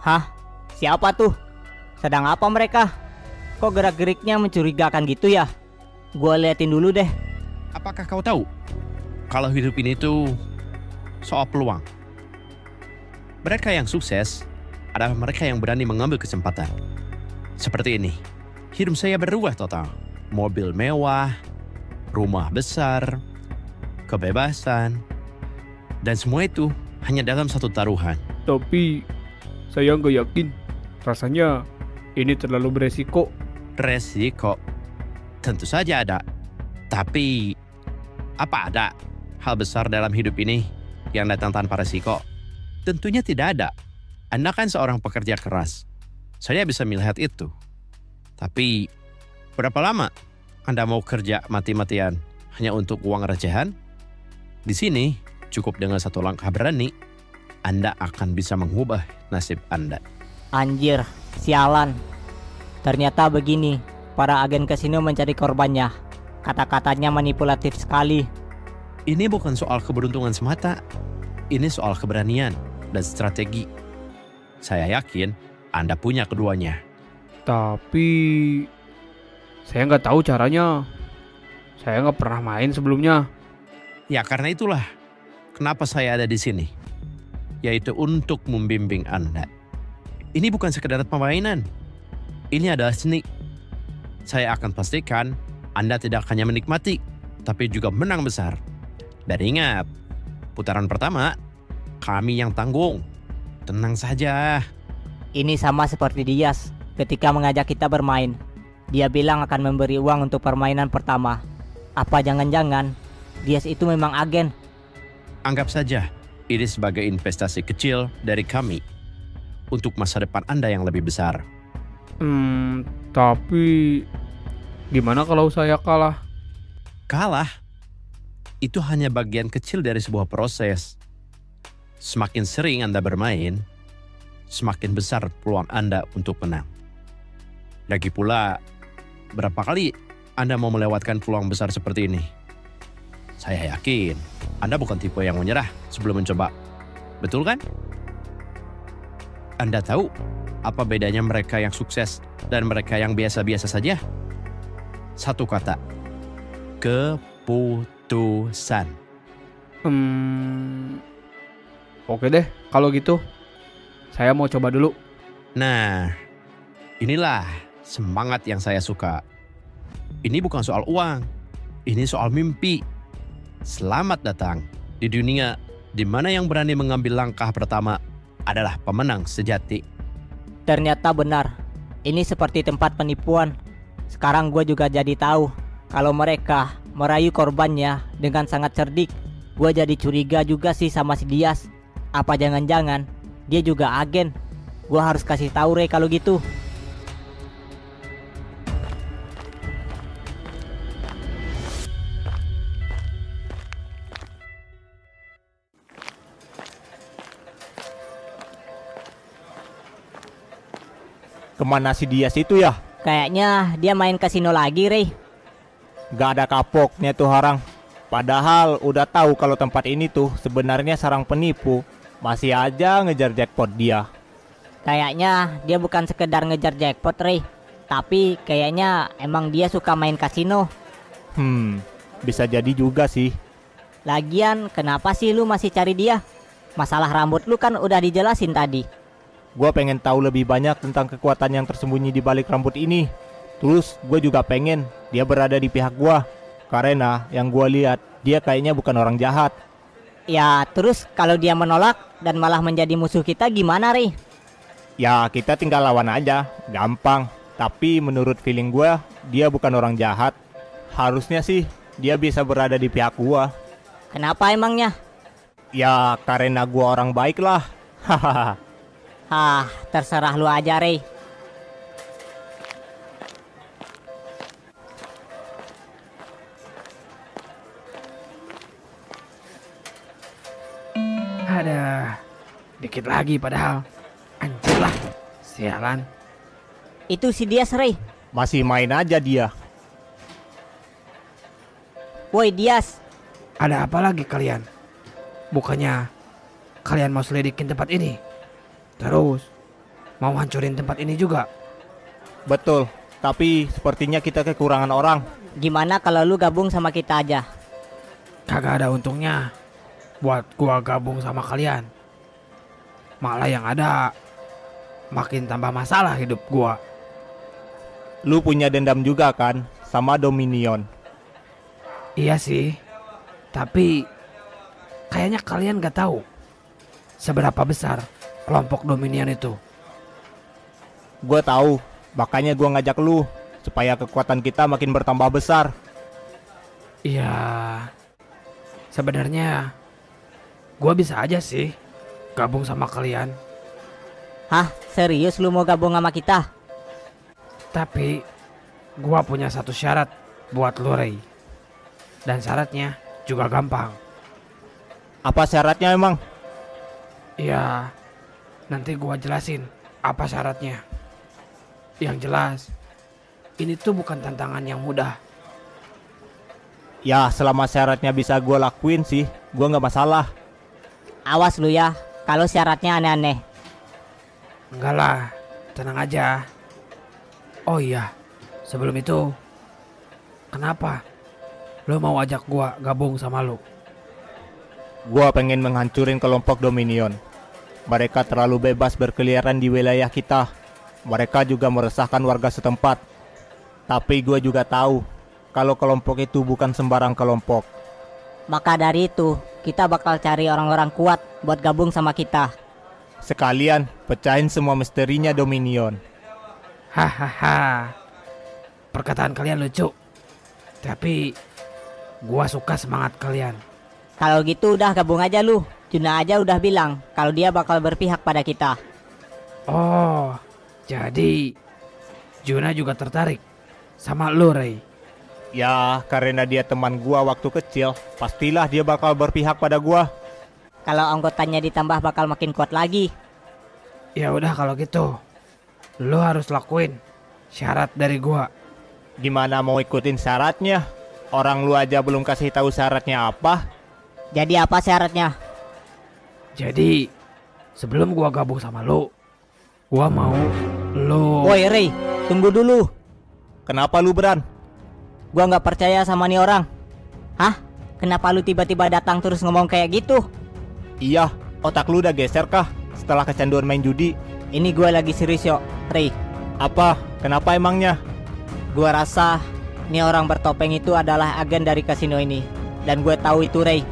Hah? Siapa tuh? Sedang apa mereka? Kok gerak-geriknya mencurigakan gitu ya? Gua liatin dulu deh. Apakah kau tahu kalau hidup ini tuh soal peluang? Mereka yang sukses adalah mereka yang berani mengambil kesempatan. Seperti ini, hidup saya berubah total. Mobil mewah, rumah besar, kebebasan, dan semua itu hanya dalam satu taruhan. Tapi saya nggak yakin. Rasanya ini terlalu beresiko. Resiko tentu saja ada. Tapi apa ada hal besar dalam hidup ini yang datang tanpa resiko? Tentunya tidak ada. Anda kan seorang pekerja keras. Saya bisa melihat itu. Tapi berapa lama Anda mau kerja mati-matian hanya untuk uang recehan? Di sini cukup dengan satu langkah berani, Anda akan bisa mengubah nasib Anda. Anjir, sialan. Ternyata begini, para agen kasino mencari korbannya. Kata-katanya manipulatif sekali. Ini bukan soal keberuntungan semata. Ini soal keberanian dan strategi. Saya yakin Anda punya keduanya. Tapi saya nggak tahu caranya. Saya nggak pernah main sebelumnya. Ya karena itulah kenapa saya ada di sini. Yaitu untuk membimbing Anda. Ini bukan sekedar permainan. Ini adalah seni. Saya akan pastikan Anda tidak hanya menikmati, tapi juga menang besar. Dan ingat, putaran pertama, kami yang tanggung. Tenang saja. Ini sama seperti Dias ketika mengajak kita bermain. Dia bilang akan memberi uang untuk permainan pertama. Apa jangan-jangan Dias itu memang agen? Anggap saja ini sebagai investasi kecil dari kami untuk masa depan Anda yang lebih besar. Tapi gimana kalau saya kalah? Kalah itu hanya bagian kecil dari sebuah proses. Semakin sering Anda bermain, semakin besar peluang Anda untuk menang. Lagi pula, berapa kali Anda mau melewatkan peluang besar seperti ini? Saya yakin Anda bukan tipe yang menyerah sebelum mencoba. Betul kan? Anda tahu apa bedanya mereka yang sukses dan mereka yang biasa-biasa saja? Satu kata, keputusan. Oke deh, kalau gitu saya mau coba dulu. Nah, inilah semangat yang saya suka. Ini bukan soal uang, ini soal mimpi. Selamat datang di dunia di mana yang berani mengambil langkah pertama adalah pemenang sejati. Ternyata benar. Ini seperti tempat penipuan. Sekarang gue juga jadi tahu kalau mereka merayu korbannya dengan sangat cerdik. Gue jadi curiga juga sih sama si Dias. Apa jangan-jangan dia juga agen? Gue harus kasih tahu Ray kalau gitu. Kemana si Dias itu ya? Kayaknya dia main kasino lagi, Ray. Gak ada kapoknya tuh orang. Padahal udah tahu kalau tempat ini tuh sebenarnya sarang penipu. Masih aja ngejar jackpot dia. Kayaknya dia bukan sekedar ngejar jackpot, Ray. Tapi kayaknya emang dia suka main kasino. Bisa jadi juga sih. Lagian kenapa sih lu masih cari dia? Masalah rambut lu kan udah dijelasin tadi. Gue pengen tahu lebih banyak tentang kekuatan yang tersembunyi di balik rambut ini. Terus gue juga pengen dia berada di pihak gue. Karena yang gue lihat dia kayaknya bukan orang jahat. Ya terus kalau dia menolak dan malah menjadi musuh kita gimana, Ray? Ya kita tinggal lawan aja, gampang. Tapi menurut feeling gue dia bukan orang jahat. Harusnya sih dia bisa berada di pihak gue. Kenapa emangnya? Ya karena gue orang baik lah. Hahaha. Hah, terserah lu aja, Ray. Ada dikit lagi padahal. Anjir lah, sialan. Itu si Dias, Ray. Masih main aja dia. Woi Dias, Ada apa lagi kalian? Bukannya kalian mau selidikin tempat ini? Terus mau hancurin tempat ini juga. Betul, tapi sepertinya kita kekurangan orang. Gimana kalau lu gabung sama kita aja? Kagak ada untungnya buat gua gabung sama kalian. Malah yang ada makin tambah masalah hidup gua. Lu punya dendam juga kan sama Dominion? Iya sih, tapi kayaknya kalian gak tahu seberapa besar kelompok Dominion itu. Gue tahu, makanya gue ngajak lu supaya kekuatan kita makin bertambah besar. Iya, sebenarnya gua bisa aja sih gabung sama kalian. Hah, serius lu mau gabung sama kita? Tapi gua punya satu syarat buat lu, Ray. Dan syaratnya juga gampang. Apa syaratnya emang? Ya, nanti gua jelasin apa syaratnya. Yang jelas, ini tuh bukan tantangan yang mudah. Ya selama syaratnya bisa gue lakuin sih, gue nggak masalah. Awas lu ya, kalau syaratnya aneh-aneh. Enggak lah, tenang aja. Oh iya, sebelum itu, kenapa lo mau ajak gua gabung sama lo? Gue pengen menghancurin kelompok Dominion. Mereka terlalu bebas berkeliaran di wilayah kita. Mereka juga meresahkan warga setempat. Tapi gue juga tahu kalau kelompok itu bukan sembarang kelompok. Maka dari itu, kita bakal cari orang-orang kuat buat gabung sama kita. Sekalian pecahin semua misterinya Dominion. Hahaha, perkataan kalian lucu. Tapi gua suka semangat kalian. Kalau gitu udah gabung aja lu. Juna aja udah bilang kalau dia bakal berpihak pada kita. Oh, jadi Juna juga tertarik sama lo, Ray. Ya karena dia teman gue waktu kecil, pastilah dia bakal berpihak pada gue. Kalau anggotanya ditambah bakal makin kuat lagi. Ya udah kalau gitu, lo harus lakuin syarat dari gua. Gimana mau ikutin syaratnya? Orang lu aja belum kasih tahu syaratnya apa. Jadi apa syaratnya? Jadi sebelum gua gabung sama lo, gua mau lo. Woi Ray, tunggu dulu. Kenapa lu Bran? Gua nggak percaya sama nih orang. Hah? Kenapa lu tiba-tiba datang terus ngomong kayak gitu? Iya, otak lu udah geser kah setelah kecanduan main judi? Ini gue lagi serius yo, Ray. Apa? Kenapa emangnya? Gua rasa nih orang bertopeng itu adalah agen dari kasino ini. Dan gue tahu itu Ray.